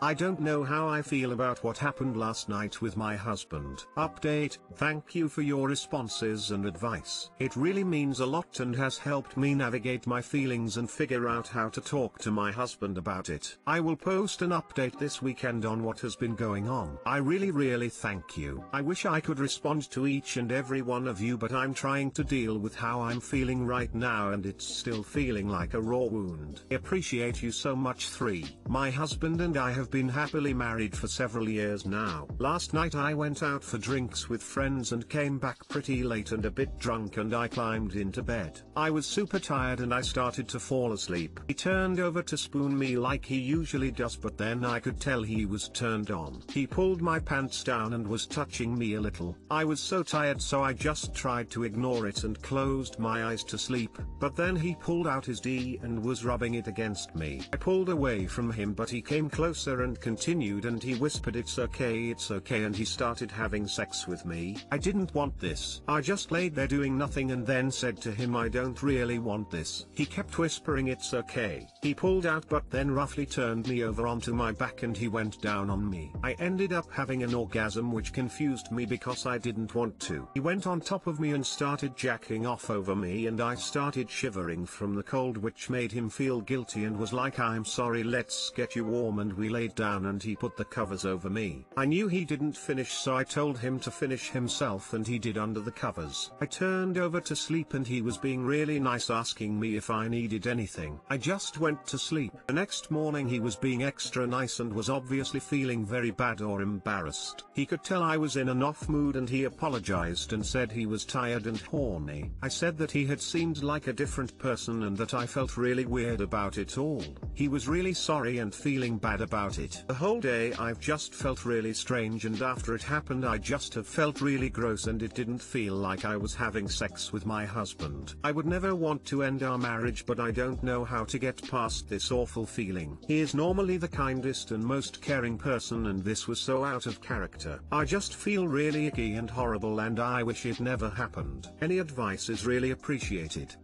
I don't know how I feel about what happened last night with my husband. Update, thank you for your responses and advice. It really means a lot and has helped me navigate my feelings and figure out how to talk to my husband about it. I will post an update this weekend on what has been going on. I really thank you. I wish I could respond to each and every one of you, but I'm trying to deal with how I'm feeling right now and it's still feeling like a raw wound. I appreciate you so much. 3. My husband and I have been happily married for several years now. Last night I went out for drinks with friends and came back pretty late and a bit drunk, and I climbed into bed. I was super tired and I started to fall asleep. He turned over to spoon me like he usually does, but then I could tell he was turned on. He pulled my pants down and was touching me a little. I was so tired, so I just tried to ignore it and closed my eyes to sleep, but then he pulled out his D and was rubbing it against me. I pulled away from him, but he came closer and continued, and he whispered it's okay, and he started having sex with me. I didn't want this. I just laid there doing nothing and then said to him I don't really want this. He kept whispering it's okay. He pulled out but then roughly turned me over onto my back and he went down on me. I ended up having an orgasm, which confused me because I didn't want to. He went on top of me and started jacking off over me, and I started shivering from the cold, which made him feel guilty and was like, I'm sorry, let's get you warm, and we laid down and he put the covers over me. I knew he didn't finish, so I told him to finish himself and he did under the covers. I turned over to sleep and he was being really nice, asking me if I needed anything. I just went to sleep. The next morning he was being extra nice and was obviously feeling very bad or embarrassed. He could tell I was in an off mood and he apologized and said he was tired and horny. I said that he had seemed like a different person and that I felt really weird about it all. He was really sorry and feeling bad about it. The whole day I've just felt really strange, and after it happened I just have felt really gross and it didn't feel like I was having sex with my husband. I would never want to end our marriage, but I don't know how to get past this awful feeling. He is normally the kindest and most caring person, and this was so out of character. I just feel really icky and horrible, and I wish it never happened. Any advice is really appreciated.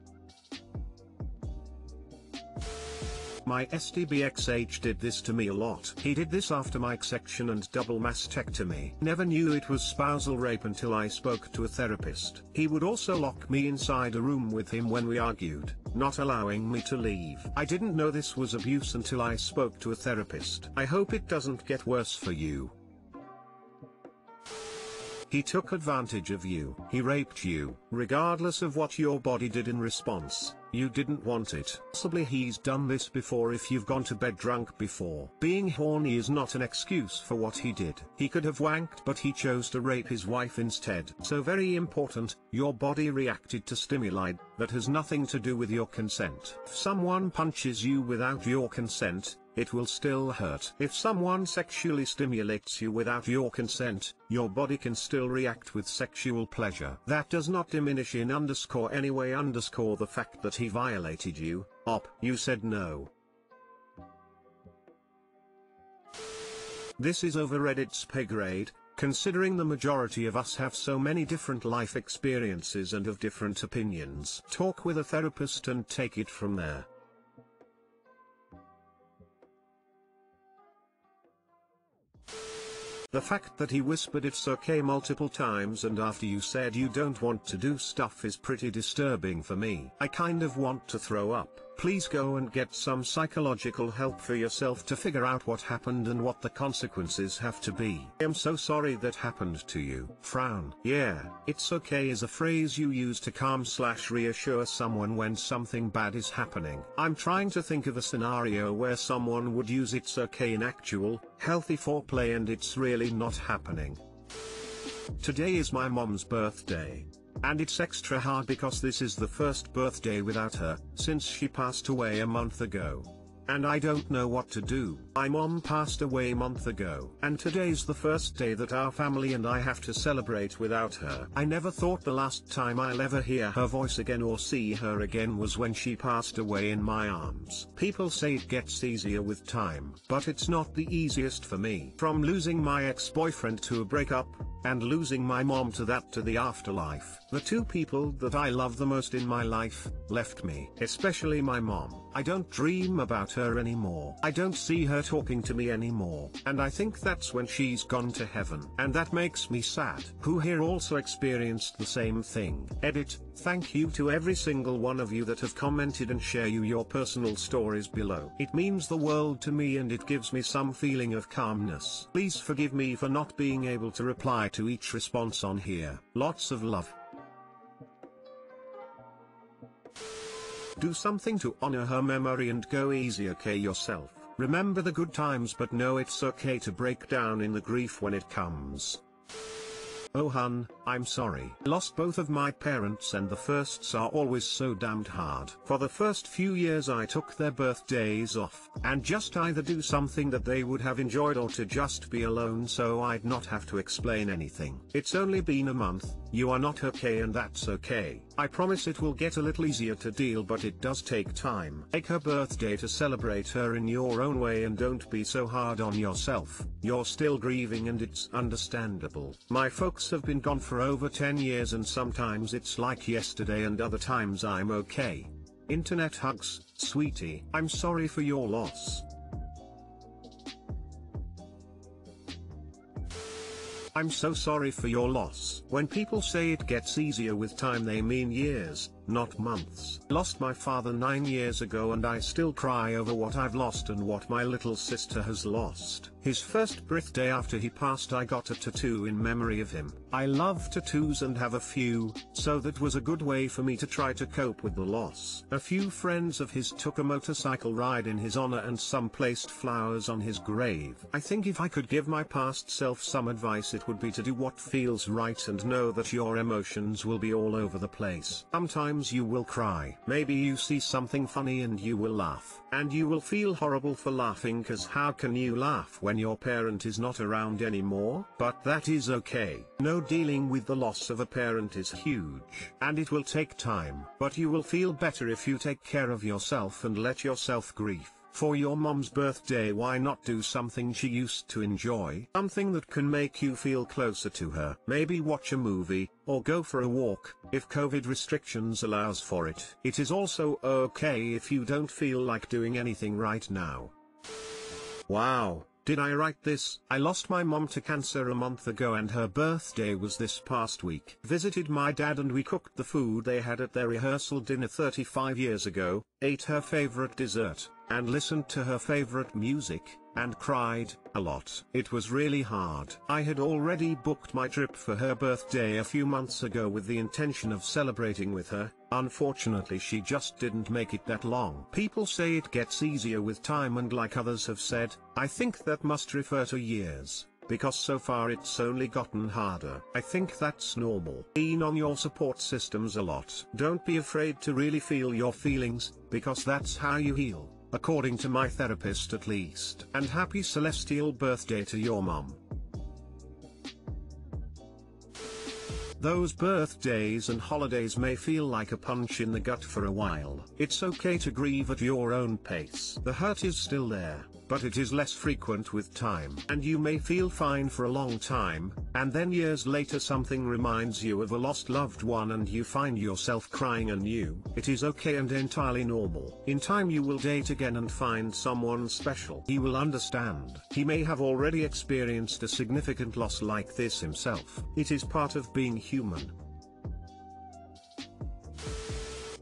My STBXH did this to me a lot. He did this after my exection and double mastectomy. Never knew it was spousal rape until I spoke to a therapist. He would also lock me inside a room with him when we argued, not allowing me to leave. I didn't know this was abuse until I spoke to a therapist. I hope it doesn't get worse for you. He took advantage of you. He raped you. Regardless of what your body did in response, you didn't want it. Possibly he's done this before if you've gone to bed drunk before. Being horny is not an excuse for what he did. He could have wanked, but he chose to rape his wife instead. So very important, your body reacted to stimuli that has nothing to do with your consent. If someone punches you without your consent, it will still hurt. If someone sexually stimulates you without your consent, your body can still react with sexual pleasure. That does not diminish in _anyway _ the fact that he violated you. You said no. This is over Reddit's pay grade, considering the majority of us have so many different life experiences and have different opinions. Talk with a therapist and take it from there. The fact that he whispered it's okay multiple times and after you said you don't want to do stuff is pretty disturbing for me. I kind of want to throw up. Please go and get some psychological help for yourself to figure out what happened and what the consequences have to be. I am so sorry that happened to you. Frown. Yeah, it's okay is a phrase you use to calm/reassure someone when something bad is happening. I'm trying to think of a scenario where someone would use it's okay in actual, healthy foreplay and it's really not happening. Today is my mom's birthday. And it's extra hard because this is the first birthday without her, since she passed away a month ago. And I don't know what to do. My mom passed away a month ago, and today's the first day that our family and I have to celebrate without her. I never thought the last time I'll ever hear her voice again or see her again was when she passed away in my arms. People say it gets easier with time, but it's not the easiest for me. From losing my ex-boyfriend to a breakup, and losing my mom to the afterlife. The two people that I love the most in my life, left me, especially my mom. I don't dream about her anymore. I don't see her talking to me anymore. And I think that's when she's gone to heaven. And that makes me sad. Who here also experienced the same thing? Edit. Thank you to every single one of you that have commented and share your personal stories below. It means the world to me and it gives me some feeling of calmness. Please forgive me for not being able to reply to each response on here. Lots of love. Do something to honor her memory and go easy okay yourself. Remember the good times but know it's okay to break down in the grief when it comes. Oh hun, I'm sorry. Lost both of my parents and the firsts are always so damned hard. For the first few years I took their birthdays off, and just either do something that they would have enjoyed or to just be alone so I'd not have to explain anything. It's only been a month, you are not okay and that's okay. I promise it will get a little easier to deal but it does take time. Take her birthday to celebrate her in your own way and don't be so hard on yourself. You're still grieving and it's understandable. My folks have been gone for over 10 years and sometimes it's like yesterday and other times I'm okay. Internet hugs, sweetie. I'm sorry for your loss. I'm so sorry for your loss. When people say it gets easier with time they mean years, not months. Lost my father 9 years ago and I still cry over what I've lost and what my little sister has lost. His first birthday after he passed I got a tattoo in memory of him. I love tattoos and have a few, so that was a good way for me to try to cope with the loss. A few friends of his took a motorcycle ride in his honor and some placed flowers on his grave. I think if I could give my past self some advice it would be to do what feels right and know that your emotions will be all over the place. Sometimes you will cry. Maybe you see something funny and you will laugh. And you will feel horrible for laughing cause how can you laugh when your parent is not around anymore? But that is okay. No, dealing with the loss of a parent is huge. And it will take time. But you will feel better if you take care of yourself and let yourself grieve. For your mom's birthday why not do something she used to enjoy? Something that can make you feel closer to her. Maybe watch a movie, or go for a walk, if COVID restrictions allows for it. It is also okay if you don't feel like doing anything right now. Wow. Did I write this? I lost my mom to cancer a month ago and her birthday was this past week. Visited my dad and we cooked the food they had at their rehearsal dinner 35 years ago, ate her favorite dessert, and listened to her favorite music, and cried a lot. It was really hard. I had already booked my trip for her birthday a few months ago with the intention of celebrating with her. Unfortunately she just didn't make it that long. People say it gets easier with time and like others have said, I think that must refer to years, because so far it's only gotten harder. I think that's normal. Lean on your support systems a lot. Don't be afraid to really feel your feelings, because that's how you heal, according to my therapist at least. And happy celestial birthday to your mom. Those birthdays and holidays may feel like a punch in the gut for a while. It's okay to grieve at your own pace. The hurt is still there, but it is less frequent with time. And you may feel fine for a long time, and then years later something reminds you of a lost loved one and you find yourself crying anew. It is okay and entirely normal. In time you will date again and find someone special. He will understand. He may have already experienced a significant loss like this himself. It is part of being human.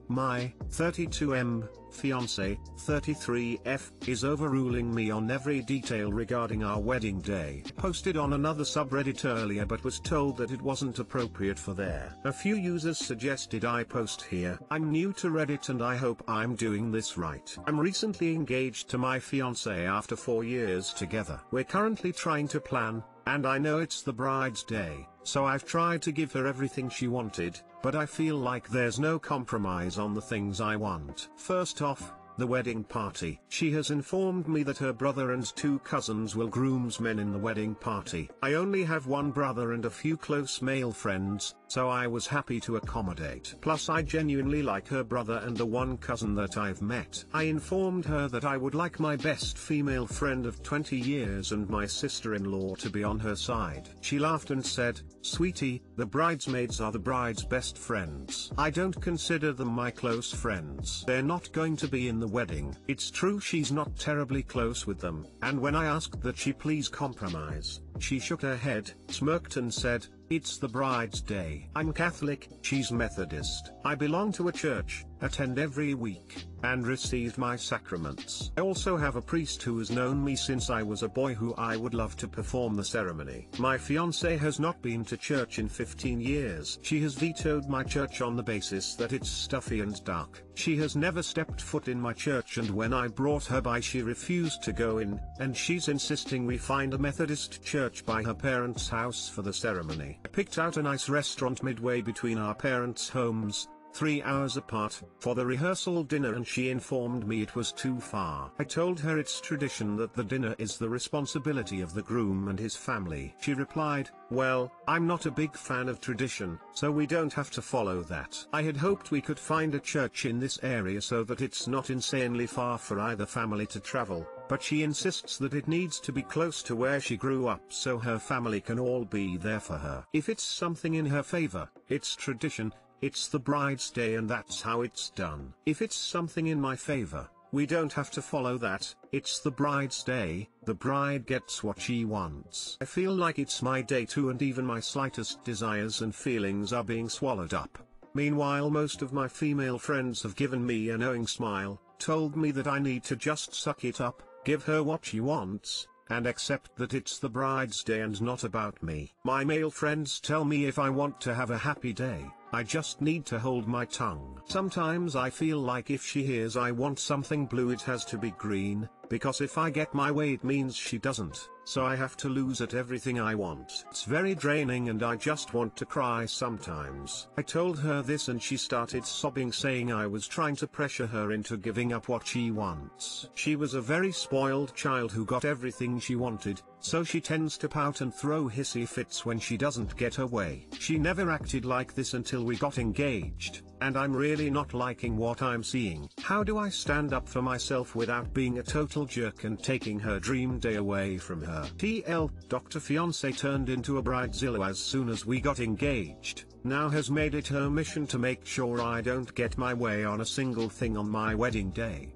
My 32M fiance, 33F, is overruling me on every detail regarding our wedding day. Posted on another subreddit earlier but was told that it wasn't appropriate for there. A few users suggested I post here. I'm new to Reddit and I hope I'm doing this right. I'm recently engaged to my fiance after 4 years together. We're currently trying to plan, and I know it's the bride's day, so I've tried to give her everything she wanted, but I feel like there's no compromise on the things I want. First off, the wedding party. She has informed me that her brother and 2 cousins will groomsmen in the wedding party. I only have one brother and a few close male friends, so I was happy to accommodate. Plus I genuinely like her brother and the one cousin that I've met. I informed her that I would like my best female friend of 20 years and my sister-in-law to be on her side. She laughed and said, "Sweetie, the bridesmaids are the bride's best friends. I don't consider them my close friends. They're not going to be in the wedding." It's true she's not terribly close with them, and when I asked that she please compromise, she shook her head, smirked and said, "It's the bride's day. I'm Catholic, she's Methodist. I belong to a church, attend every week, and received my sacraments. I also have a priest who has known me since I was a boy who I would love to perform the ceremony. My fiance has not been to church in 15 years. She has vetoed my church on the basis that it's stuffy and dark. She has never stepped foot in my church, and when I brought her by she refused to go in, and she's insisting we find a Methodist church by her parents' house for the ceremony. I picked out a nice restaurant midway between our parents' homes, 3 hours apart, for the rehearsal dinner, and she informed me it was too far. I told her it's tradition that the dinner is the responsibility of the groom and his family. She replied, "Well, I'm not a big fan of tradition, so we don't have to follow that." I had hoped we could find a church in this area so that it's not insanely far for either family to travel, but she insists that it needs to be close to where she grew up so her family can all be there for her. If it's something in her favor, it's tradition. It's the bride's day and that's how it's done. If it's something in my favor, we don't have to follow that. It's the bride's day, the bride gets what she wants. I feel like it's my day too, and even my slightest desires and feelings are being swallowed up. Meanwhile, most of my female friends have given me a knowing smile, told me that I need to just suck it up, give her what she wants, and accept that it's the bride's day and not about me. My male friends tell me if I want to have a happy day, I just need to hold my tongue. Sometimes I feel like if she hears I want something blue it has to be green, because if I get my way it means she doesn't, so I have to lose at everything I want. It's very draining and I just want to cry sometimes. I told her this and she started sobbing, saying I was trying to pressure her into giving up what she wants. She was a very spoiled child who got everything she wanted, so she tends to pout and throw hissy fits when she doesn't get her way. She never acted like this until we got engaged, and I'm really not liking what I'm seeing. How do I stand up for myself without being a total jerk and taking her dream day away from her? TL, Dr. Fiance turned into a bridezilla as soon as we got engaged, now has made it her mission to make sure I don't get my way on a single thing on my wedding day.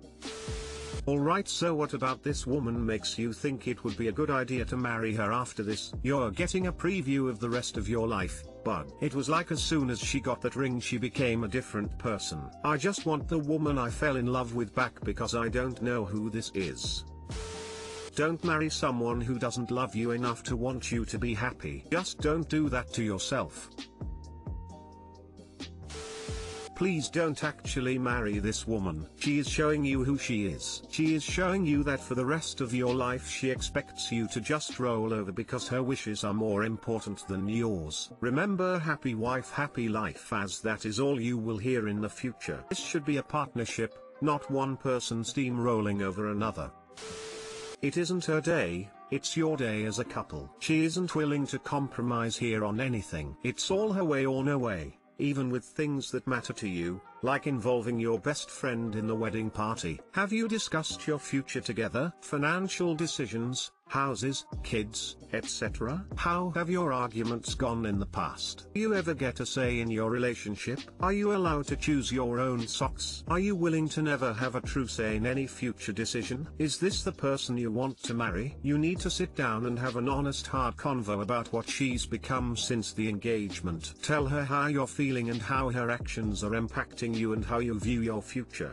Alright, so what about this woman makes you think it would be a good idea to marry her after this? You're getting a preview of the rest of your life, but it was like as soon as she got that ring she became a different person. I just want the woman I fell in love with back because I don't know who this is. Don't marry someone who doesn't love you enough to want you to be happy. Just don't do that to yourself. Please don't actually marry this woman. She is showing you who she is. She is showing you that for the rest of your life she expects you to just roll over because her wishes are more important than yours. Remember, happy wife, happy life, as that is all you will hear in the future. This should be a partnership, not one person steamrolling over another. It isn't her day, it's your day as a couple. She isn't willing to compromise here on anything. It's all her way or no way. Even with things that matter to you, like involving your best friend in the wedding party. Have you discussed your future together? Financial decisions, houses, kids, etc.? How have your arguments gone in the past? Do you ever get a say in your relationship? Are you allowed to choose your own socks? Are you willing to never have a true say in any future decision? Is this the person you want to marry? You need to sit down and have an honest hard convo about what she's become since the engagement. Tell her how you're feeling and how her actions are impacting you and how you view your future.